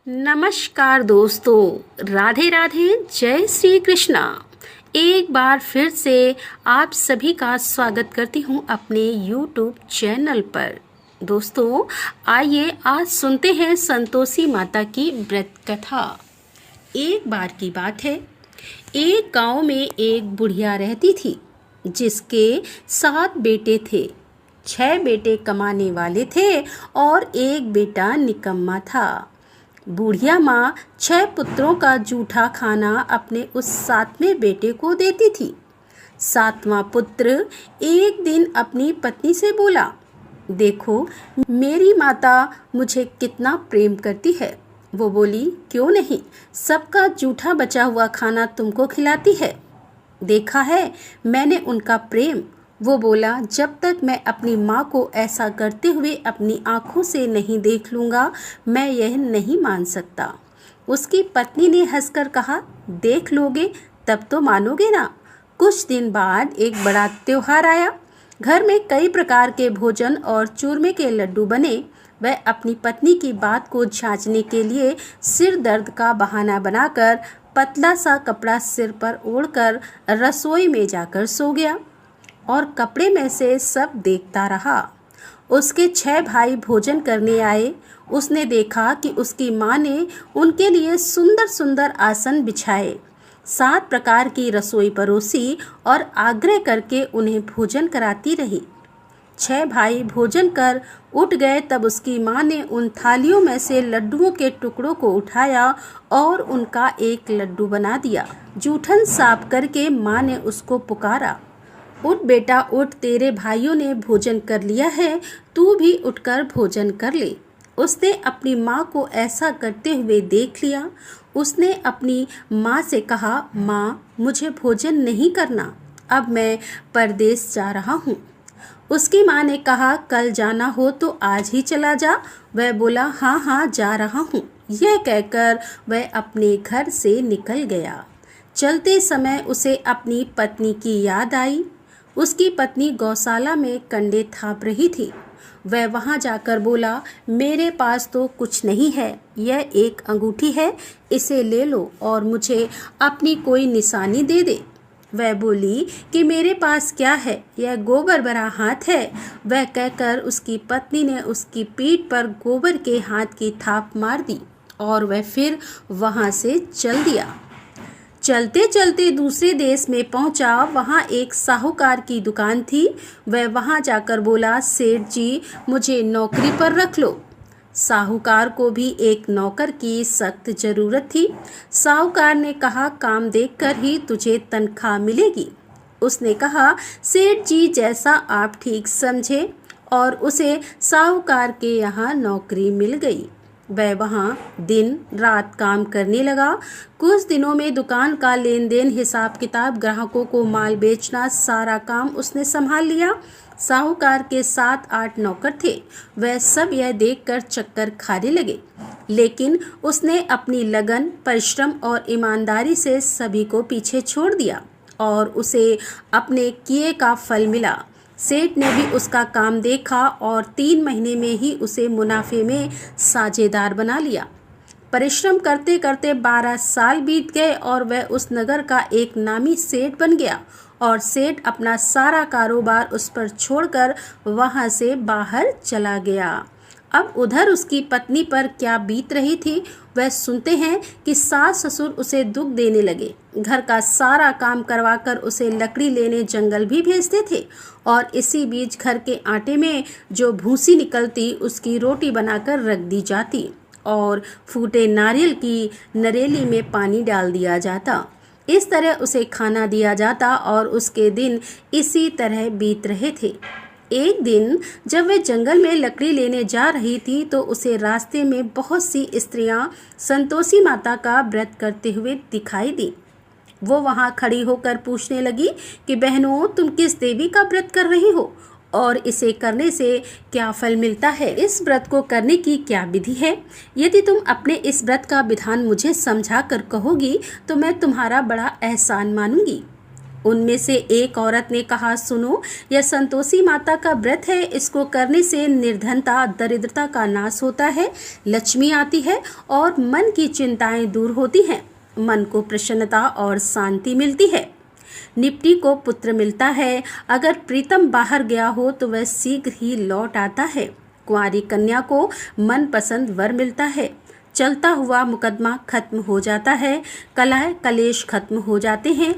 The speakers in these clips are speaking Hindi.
नमस्कार दोस्तों, राधे राधे, जय श्री कृष्णा। एक बार फिर से आप सभी का स्वागत करती हूँ अपने YouTube चैनल पर। दोस्तों, आइए आज सुनते हैं संतोषी माता की व्रत कथा। एक बार की बात है, एक गांव में एक बुढ़िया रहती थी जिसके 7 बेटे थे। 6 बेटे कमाने वाले थे और एक बेटा निकम्मा था। बूढ़िया माँ 6 पुत्रों का जूठा खाना अपने उस 7वें बेटे को देती थी। 7वां पुत्र एक दिन अपनी पत्नी से बोला, देखो मेरी माता मुझे कितना प्रेम करती है। वो बोली, क्यों नहीं, सबका जूठा बचा हुआ खाना तुमको खिलाती है। देखा है मैंने उनका प्रेम। वो बोला, जब तक मैं अपनी माँ को ऐसा करते हुए अपनी आँखों से नहीं देख लूँगा, मैं यह नहीं मान सकता। उसकी पत्नी ने हंसकर कहा, देख लोगे तब तो मानोगे ना। कुछ दिन बाद एक बड़ा त्योहार आया। घर में कई प्रकार के भोजन और चूरमे के लड्डू बने। वह अपनी पत्नी की बात को जांचने के लिए सिर दर्द का बहाना बनाकर पतला सा कपड़ा सिर पर ओढ़कर रसोई में जाकर सो गया और कपड़े में से सब देखता रहा। उसके 6 भाई भोजन करने आए। उसने देखा कि उसकी माँ ने उनके लिए सुंदर सुंदर आसन बिछाए, 7 प्रकार की रसोई परोसी और आग्रह करके उन्हें भोजन कराती रही। 6 भाई भोजन कर उठ गए तब उसकी माँ ने उन थालियों में से लड्डुओं के टुकड़ों को उठाया और उनका एक लड्डू बना दिया। जूठन साफ करके माँ ने उसको पुकारा, उठ बेटा उठ, तेरे भाइयों ने भोजन कर लिया है, तू भी उठकर भोजन कर ले। उसने अपनी माँ को ऐसा करते हुए देख लिया। उसने अपनी माँ से कहा, माँ मुझे भोजन नहीं करना, अब मैं परदेश जा रहा हूँ। उसकी माँ ने कहा, कल जाना हो तो आज ही चला जा। वह बोला, हाँ हाँ जा रहा हूँ। यह कहकर वह अपने घर से निकल गया। चलते समय उसे अपनी पत्नी की याद आई। उसकी पत्नी गौशाला में कंडे थाप रही थी। वह वहां जाकर बोला, मेरे पास तो कुछ नहीं है, यह एक अंगूठी है, इसे ले लो और मुझे अपनी कोई निशानी दे दे। वह बोली कि मेरे पास क्या है, यह गोबर भरा हाथ है। वह कहकर उसकी पत्नी ने उसकी पीठ पर गोबर के हाथ की थाप मार दी और वह फिर वहां से चल दिया। चलते चलते दूसरे देश में पहुंचा। वहां एक साहूकार की दुकान थी। वह वहां जाकर बोला, सेठ जी मुझे नौकरी पर रख लो। साहूकार को भी एक नौकर की सख्त जरूरत थी। साहूकार ने कहा, काम देखकर ही तुझे तनख्वाह मिलेगी। उसने कहा, सेठ जी जैसा आप ठीक समझे, और उसे साहूकार के यहाँ नौकरी मिल गई। वह वहाँ दिन रात काम करने लगा। कुछ दिनों में दुकान का लेन देन, हिसाब किताब, ग्राहकों को माल बेचना, सारा काम उसने संभाल लिया। साहूकार के 7-8 नौकर थे। वह सब यह देखकर चक्कर खाने लगे, लेकिन उसने अपनी लगन, परिश्रम और ईमानदारी से सभी को पीछे छोड़ दिया और उसे अपने किए का फल मिला। सेठ ने भी उसका काम देखा और 3 महीने में ही उसे मुनाफे में साझेदार बना लिया। परिश्रम करते करते 12 साल बीत गए और वह उस नगर का एक नामी सेठ बन गया और सेठ अपना सारा कारोबार उस पर छोड़कर वहां से बाहर चला गया। अब उधर उसकी पत्नी पर क्या बीत रही थी, वह सुनते हैं कि सास ससुर उसे दुख देने लगे। घर का सारा काम करवाकर उसे लकड़ी लेने जंगल भी भेजते थे और इसी बीच घर के आटे में जो भूसी निकलती उसकी रोटी बनाकर रख दी जाती और फूटे नारियल की नरेली में पानी डाल दिया जाता। इस तरह उसे खाना दिया जाता और उसके दिन इसी तरह बीत रहे थे। एक दिन जब वह जंगल में लकड़ी लेने जा रही थी तो उसे रास्ते में बहुत सी स्त्रियां संतोषी माता का व्रत करते हुए दिखाई दी। वो वहां खड़ी होकर पूछने लगी कि बहनों, तुम किस देवी का व्रत कर रही हो और इसे करने से क्या फल मिलता है? इस व्रत को करने की क्या विधि है? यदि तुम अपने इस व्रत का विधान मुझे समझा कर कहोगी तो मैं तुम्हारा बड़ा एहसान मानूंगी। उनमें से एक औरत ने कहा, सुनो, यह संतोषी माता का व्रत है। इसको करने से निर्धनता, दरिद्रता का नाश होता है, लक्ष्मी आती है और मन की चिंताएं दूर होती हैं। मन को प्रसन्नता और शांति मिलती है। निपटी को पुत्र मिलता है। अगर प्रीतम बाहर गया हो तो वह शीघ्र ही लौट आता है। कुंवारी कन्या को मनपसंद वर मिलता है। चलता हुआ मुकदमा खत्म हो जाता है। कलह कलेश खत्म हो जाते हैं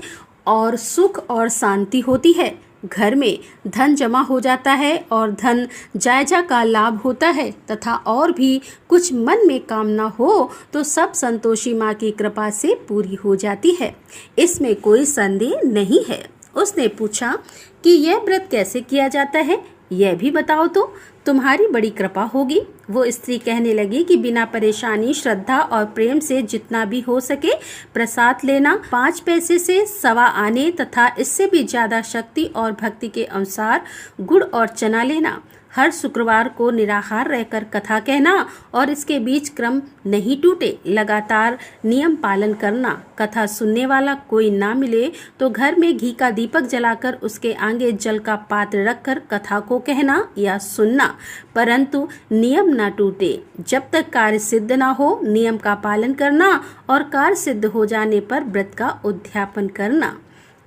और सुख और शांति होती है। घर में धन जमा हो जाता है और धन जायजा का लाभ होता है तथा और भी कुछ मन में कामना हो तो सब संतोषी माँ की कृपा से पूरी हो जाती है। इसमें कोई संदेह नहीं है। उसने पूछा कि यह व्रत कैसे किया जाता है, यह भी बताओ तो तुम्हारी बड़ी कृपा होगी। वो स्त्री कहने लगी कि बिना परेशानी, श्रद्धा और प्रेम से जितना भी हो सके प्रसाद लेना, 5 पैसे से 1.25 आने तथा इससे भी ज्यादा शक्ति और भक्ति के अनुसार गुड़ और चना लेना, हर शुक्रवार को निराहार रहकर कथा कहना और इसके बीच क्रम नहीं टूटे, लगातार नियम पालन करना। कथा सुनने वाला कोई ना मिले तो घर में घी का दीपक जलाकर उसके आगे जल का पात्र रखकर कथा को कहना या सुनना, परंतु नियम ना टूटे। जब तक कार्य सिद्ध ना हो नियम का पालन करना और कार्य सिद्ध हो जाने पर व्रत का उद्यापन करना।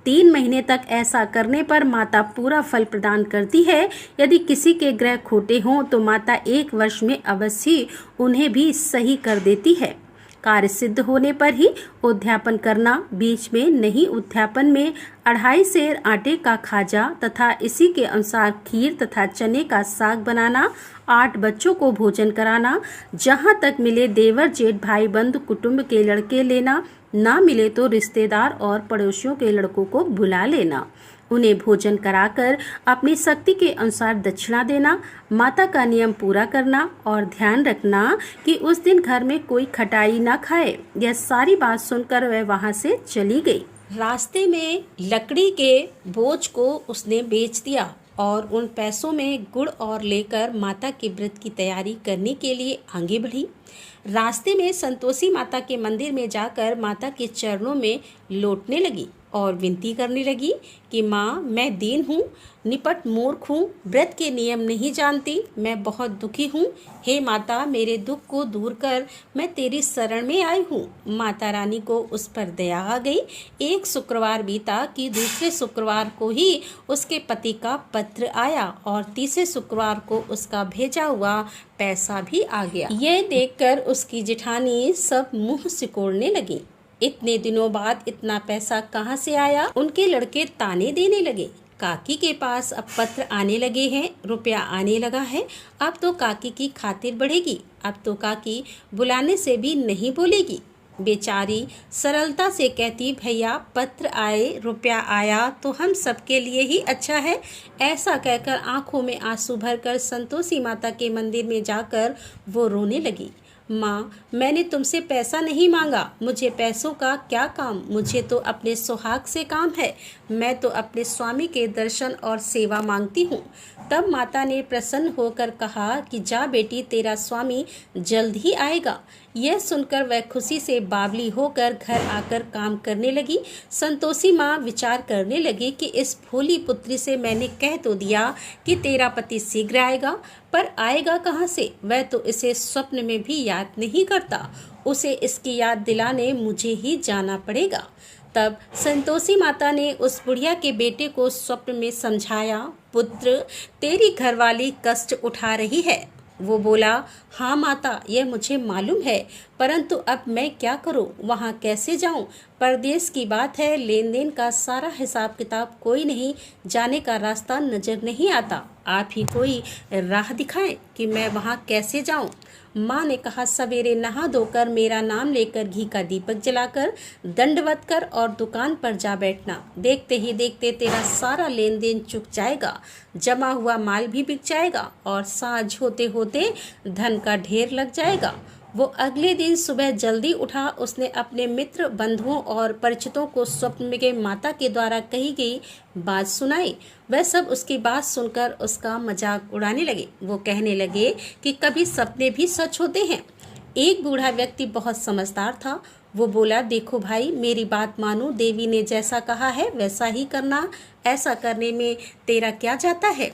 3 महीने तक ऐसा करने पर माता पूरा फल प्रदान करती है। यदि किसी के ग्रह खोटे हों तो माता 1 वर्ष में अवश्य उन्हें भी सही कर देती है। कार्य सिद्ध होने पर ही उद्यापन करना, बीच में नहीं। उद्यापन में 2.5 सेर आटे का खाजा तथा इसी के अनुसार खीर तथा चने का साग बनाना, 8 बच्चों को भोजन कराना, जहाँ तक मिले देवर जेठ भाई बंधु कुटुंब के लड़के लेना, ना मिले तो रिश्तेदार और पड़ोसियों के लड़कों को बुला लेना, उन्हें भोजन कराकर अपनी शक्ति के अनुसार दक्षिणा देना, माता का नियम पूरा करना और ध्यान रखना कि उस दिन घर में कोई खटाई ना खाए। यह सारी बात सुनकर वह वहां से चली गई। रास्ते में लकड़ी के बोझ को उसने बेच दिया और उन पैसों में गुड़ और लेकर माता के व्रत की तैयारी करने के लिए आगे बढ़ी। रास्ते में संतोषी माता के मंदिर में जाकर माता के चरणों में लौटने लगी और विनती करने लगी कि माँ, मैं दीन हूँ, निपट मूर्ख हूँ, व्रत के नियम नहीं जानती, मैं बहुत दुखी हूँ। हे माता, मेरे दुख को दूर कर, मैं तेरी शरण में आई हूँ। माता रानी को उस पर दया आ गई। एक शुक्रवार बीता कि दूसरे शुक्रवार को ही उसके पति का पत्र आया और तीसरे शुक्रवार को उसका भेजा हुआ पैसा भी आ गया। यह देखकर उसकी जेठानी सब मुंह सिकोड़ने लगी। इतने दिनों बाद इतना पैसा कहाँ से आया? उनके लड़के ताने देने लगे। काकी के पास अब पत्र आने लगे हैं, रुपया आने लगा है, अब तो काकी की खातिर बढ़ेगी, अब तो काकी बुलाने से भी नहीं बोलेगी। बेचारी सरलता से कहती, भैया पत्र आए, रुपया आया तो हम सबके लिए ही अच्छा है। ऐसा कहकर आंखों में आंसू भरकर संतोषी माता के मंदिर में जाकर वो रोने लगी। माँ, मैंने तुमसे पैसा नहीं मांगा, मुझे पैसों का क्या काम, मुझे तो अपने सुहाग से काम है, मैं तो अपने स्वामी के दर्शन और सेवा मांगती हूँ। तब माता ने प्रसन्न होकर कहा कि जा बेटी, तेरा स्वामी जल्द ही आएगा। यह सुनकर वह खुशी से बावली होकर घर आकर काम करने लगी। संतोषी माँ विचार करने लगी कि इस भोली पुत्री से मैंने कह तो दिया कि तेरा पति शीघ्र आएगा, पर आएगा कहाँ से? वह तो इसे स्वप्न में भी याद नहीं करता। उसे इसकी याद दिलाने मुझे ही जाना पड़ेगा। तब संतोषी माता ने उस बुढ़िया के बेटे को स्वप्न में समझाया, पुत्र, तेरी घरवाली कष्ट उठा रही है। वो बोला, हाँ माता, यह मुझे मालूम है, परंतु अब मैं क्या करूं? वहां कैसे जाऊं? परदेश की बात है, लेन देन का सारा हिसाब किताब कोई नहीं, जाने का रास्ता नजर नहीं आता। आप ही कोई राह दिखाएं कि मैं वहां कैसे जाऊं। माँ ने कहा, सवेरे नहा धोकर मेरा नाम लेकर घी का दीपक जलाकर दंडवत कर और दुकान पर जा बैठना। देखते ही देखते तेरा सारा लेन देन चुक जाएगा, जमा हुआ माल भी बिक जाएगा और साँझ होते होते धन का ढेर लग जाएगा। वो अगले दिन सुबह जल्दी उठा। उसने अपने मित्र, बंधुओं और परिचितों को स्वप्न में माता के द्वारा कही गई बात सुनाई। वह सब उसकी बात सुनकर उसका मजाक उड़ाने लगे। वो कहने लगे कि कभी सपने भी सच होते हैं। एक बूढ़ा व्यक्ति बहुत समझदार था। वो बोला, देखो भाई, मेरी बात मानो, देवी ने जैसा कहा है वैसा ही करना, ऐसा करने में तेरा क्या जाता है।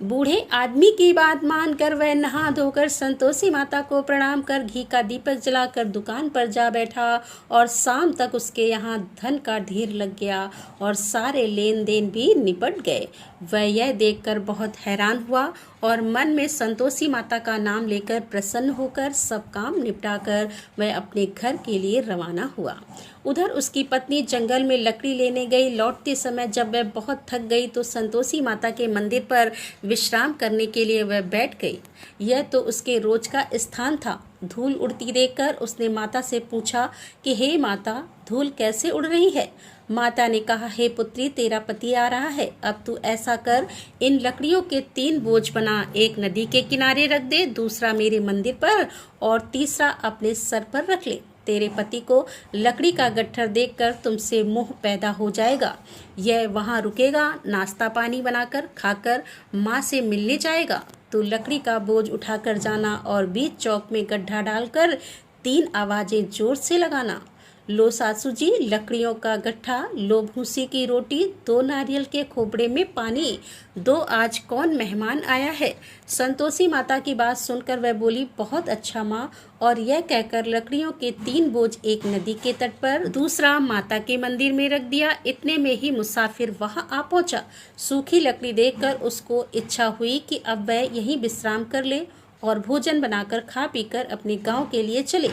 बूढ़े आदमी की बात मानकर वह नहा धोकर संतोषी माता को प्रणाम कर घी का दीपक जलाकर दुकान पर जा बैठा और शाम तक उसके यहाँ धन का ढेर लग गया और सारे लेन देन भी निपट गए। वह यह देखकर बहुत हैरान हुआ और मन में संतोषी माता का नाम लेकर प्रसन्न होकर सब काम निपटाकर वह अपने घर के लिए रवाना हुआ। उधर उसकी पत्नी जंगल में लकड़ी लेने गई। लौटते समय जब वह बहुत थक गई तो संतोषी माता के मंदिर पर विश्राम करने के लिए वह बैठ गई। यह तो उसके रोज का स्थान था। धूल उड़ती देखकर उसने माता से पूछा कि हे माता, धूल कैसे उड़ रही है। माता ने कहा, हे पुत्री, तेरा पति आ रहा है। अब तू ऐसा कर, इन लकड़ियों के 3 बोझ बना, एक नदी के किनारे रख दे, दूसरा मेरे मंदिर पर और तीसरा अपने सर पर रख ले। तेरे पति को लकड़ी का गट्ठर देखकर तुमसे मोह पैदा हो जाएगा। यह वहाँ रुकेगा, नाश्ता पानी बनाकर खाकर माँ से मिलने जाएगा। तू लकड़ी का बोझ उठाकर जाना और बीच चौक में गड्ढा डालकर 3 आवाजें जोर से लगाना। लो सासू जी, लकड़ियों का गट्ठा, लो भूसी की रोटी, 2 नारियल के खोपड़े में पानी, 2 आज कौन मेहमान आया है। संतोषी माता की बात सुनकर वह बोली, बहुत अच्छा माँ। और यह कहकर लकड़ियों के 3 बोझ एक नदी के तट पर, दूसरा माता के मंदिर में रख दिया। इतने में ही मुसाफिर वहां आ पहुंचा। सूखी लकड़ी देखकर उसको इच्छा हुई कि अब वह यहीं विश्राम कर ले और भोजन बनाकर खा पीकर अपने गांव के लिए चले।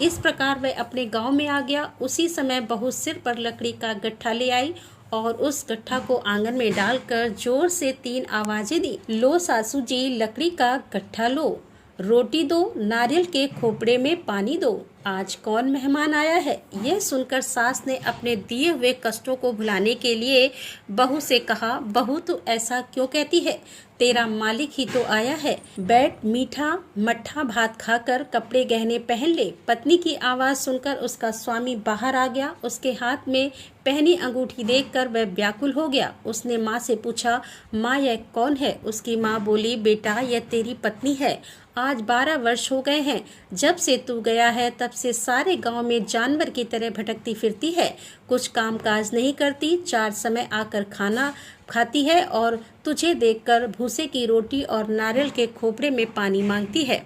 इस प्रकार वह अपने गांव में आ गया। उसी समय बहू सिर पर लकड़ी का गट्ठा ले आई और उस गट्ठा को आंगन में डालकर जोर से 3 आवाजें दी। लो सासू जी, लकड़ी का गट्ठा लो, रोटी दो, नारियल के खोपड़े में पानी दो, आज कौन मेहमान आया है। यह सुनकर सास ने अपने दिए हुए कष्टों को भुलाने के लिए बहू से कहा, बहू तू ऐसा क्यों कहती है, तेरा मालिक ही तो आया है। बैठ, मीठा मट्ठा भात खाकर कपड़े गहने पहन ले। पत्नी की आवाज सुनकर उसका स्वामी बाहर आ गया। उसके हाथ में पहनी अंगूठी देखकर वह व्याकुल हो गया। उसने माँ से पूछा, माँ यह कौन है। उसकी माँ बोली, बेटा यह तेरी पत्नी है। आज 12 वर्ष हो गए हैं जब से तू गया है, तब से सारे गांव में जानवर की तरह भटकती फिरती है, कुछ काम काज नहीं करती, 4 समय आकर खाना खाती है और तुझे देखकर भूसे की रोटी और नारियल के खोपड़े में पानी मांगती है।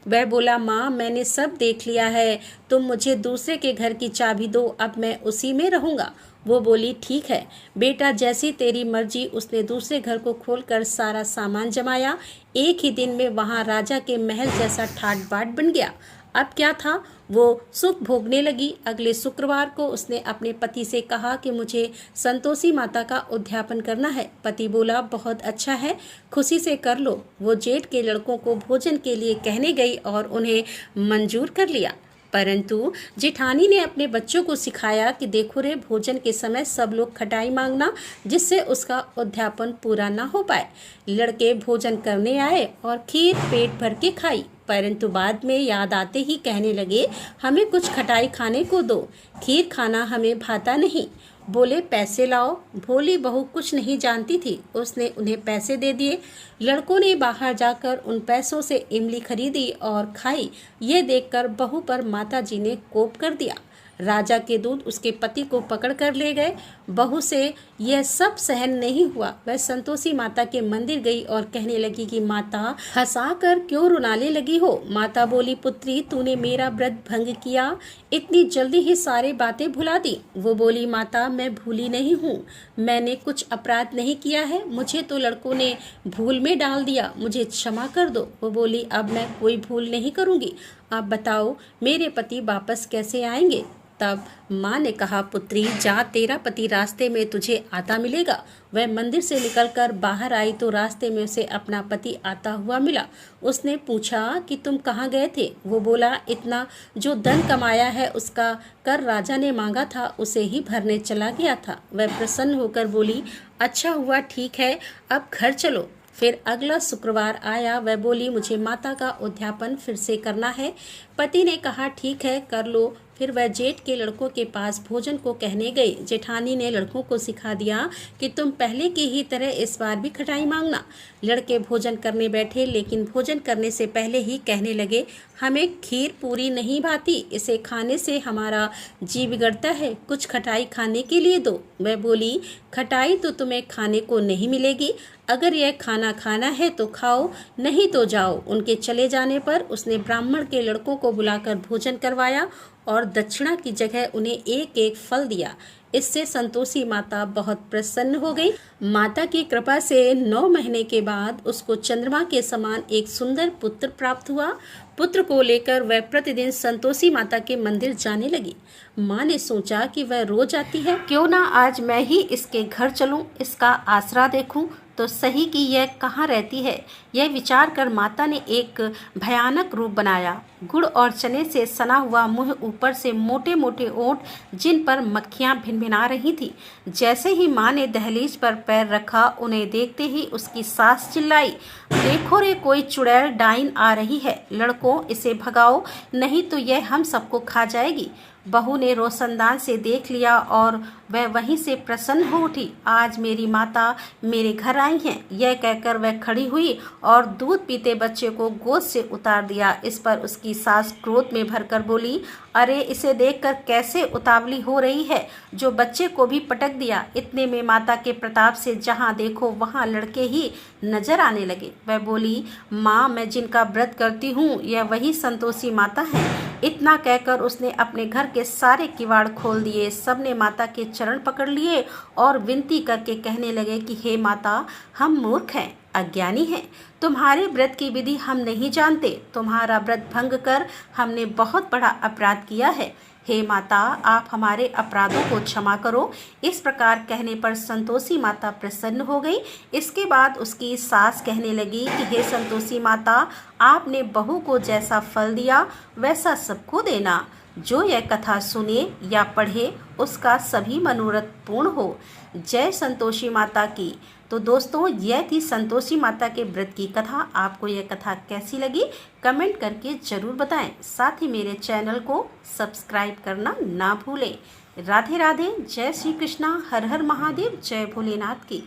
वह बोला, माँ मैंने सब देख लिया है, तुम मुझे दूसरे के घर की चाबी दो, अब मैं उसी में रहूंगा। वो बोली, ठीक है बेटा, जैसी तेरी मर्जी। उसने दूसरे घर को खोलकर सारा सामान जमाया। एक ही दिन में वहां राजा के महल जैसा ठाट बाट बन गया। अब क्या था, वो सुख भोगने लगी। अगले शुक्रवार को उसने अपने पति से कहा कि मुझे संतोषी माता का उद्यापन करना है। पति बोला, बहुत अच्छा है, खुशी से कर लो। वो जेठ के लड़कों को भोजन के लिए कहने गई और उन्हें मंजूर कर लिया। परंतु जेठानी ने अपने बच्चों को सिखाया कि देखो रे, भोजन के समय सब लोग खटाई मांगना, जिससे उसका उद्यापन पूरा ना हो पाए। लड़के भोजन करने आए और खीर पेट भर के खाई, परंतु बाद में याद आते ही कहने लगे, हमें कुछ खटाई खाने को दो, खीर खाना हमें भाता नहीं। बोले, पैसे लाओ। भोली बहू कुछ नहीं जानती थी, उसने उन्हें पैसे दे दिए। लड़कों ने बाहर जाकर उन पैसों से इमली खरीदी और खाई। ये देखकर बहू पर माताजी ने कोप कर दिया। राजा के दूत उसके पति को पकड़ कर ले गए। बहू से यह सब सहन नहीं हुआ। वह संतोषी माता के मंदिर गई और कहने लगी कि माता, हंसाकर क्यों रुलाने लगी हो। माता बोली, पुत्री तूने मेरा व्रत भंग किया, इतनी जल्दी ही सारी बातें भुला दी। वो बोली, माता मैं भूली नहीं हूँ, मैंने कुछ अपराध नहीं किया है, मुझे तो लड़कों ने भूल में डाल दिया, मुझे क्षमा कर दो। वो बोली, अब मैं कोई भूल नहीं करूँगी, आप बताओ मेरे पति वापस कैसे आएंगे। तब माँ ने कहा, पुत्री जा, तेरा पति रास्ते में तुझे आता मिलेगा। वह मंदिर से निकलकर बाहर आई तो रास्ते में उसे अपना पति आता हुआ मिला। उसने पूछा कि तुम कहाँ गए थे। वो बोला, इतना जो धन कमाया है उसका कर राजा ने मांगा था, उसे ही भरने चला गया था। वह प्रसन्न होकर बोली, अच्छा हुआ, ठीक है, अब घर चलो। फिर अगला शुक्रवार आया। वह बोली, मुझे माता का उद्यापन फिर से करना है। पति ने कहा ठीक है कर लो। फिर वह जेठ के लड़कों के पास भोजन को कहने गई। जेठानी ने लड़कों को सिखा दिया कि तुम पहले की ही तरह इस बार भी खटाई मांगना। लड़के भोजन करने बैठे, लेकिन भोजन करने से पहले ही कहने लगे, हमें खीर पूरी नहीं भाती, इसे खाने से हमारा जी बिगड़ता है, कुछ खटाई खाने के लिए दो। वह बोली, खटाई तो तुम्हें खाने को नहीं मिलेगी, अगर यह खाना खाना है तो खाओ, नहीं तो जाओ। उनके चले जाने पर उसने ब्राह्मण के लड़कों को बुलाकर भोजन करवाया और दक्षिणा की जगह उन्हें एक एक फल दिया। इससे संतोषी माता बहुत प्रसन्न हो गई। माता की कृपा से 9 महीने के बाद उसको चंद्रमा के समान एक सुंदर पुत्र प्राप्त हुआ। पुत्र को लेकर वह प्रतिदिन संतोषी माता के मंदिर जाने लगी। माँ ने सोचा कि वह रोज आती है, क्यों ना आज मैं ही इसके घर चलूं, इसका आसरा देखूं तो सही कि यह कहाँ रहती है। यह विचार कर माता ने एक भयानक रूप बनाया। गुड़ और चने से सना हुआ मुंह, ऊपर से मोटे मोटे ओंठ जिन पर मक्खियां भिनभिना रही थी। जैसे ही माँ ने दहलीज पर पैर रखा, उन्हें देखते ही उसकी सास चिल्लाई, देखो रे, कोई चुड़ैल डाइन आ रही है, लड़कों इसे भगाओ, नहीं तो यह हम सबको खा जाएगी। बहू ने रोशनदान से देख लिया और वह वहीं से प्रसन्न हो उठी। आज मेरी माता मेरे घर आई हैं, यह कहकर वह खड़ी हुई और दूध पीते बच्चे को गोद से उतार दिया। इस पर उसकी सास क्रोध में भरकर बोली, अरे इसे देखकर कैसे उतावली हो रही है, जो बच्चे को भी पटक दिया। इतने में माता के प्रताप से जहाँ देखो वहाँ लड़के ही नजर आने लगे। वह बोली, माँ मैं जिनका व्रत करती हूँ यह वही संतोषी माता है। इतना कहकर उसने अपने घर के सारे किवाड़ खोल दिए। सबने माता के चरण पकड़ लिए और विनती करके कहने लगे कि हे माता, हम मूर्ख हैं, अज्ञानी हैं, तुम्हारे व्रत की विधि हम नहीं जानते, तुम्हारा व्रत भंग कर हमने बहुत बड़ा अपराध किया है। हे माता, आप हमारे अपराधों को क्षमा करो। इस प्रकार कहने पर संतोषी माता प्रसन्न हो गई। इसके बाद उसकी सास कहने लगी कि हे संतोषी माता, आपने बहू को जैसा फल दिया वैसा सबको देना। जो यह कथा सुने या पढ़े उसका सभी मनोरथ पूर्ण हो। जय संतोषी माता की। तो दोस्तों, यह थी संतोषी माता के व्रत की कथा। आपको यह कथा कैसी लगी कमेंट करके ज़रूर बताएं। साथ ही मेरे चैनल को सब्सक्राइब करना ना भूलें। राधे राधे, जय श्री कृष्णा, हर हर महादेव, जय भोलेनाथ की।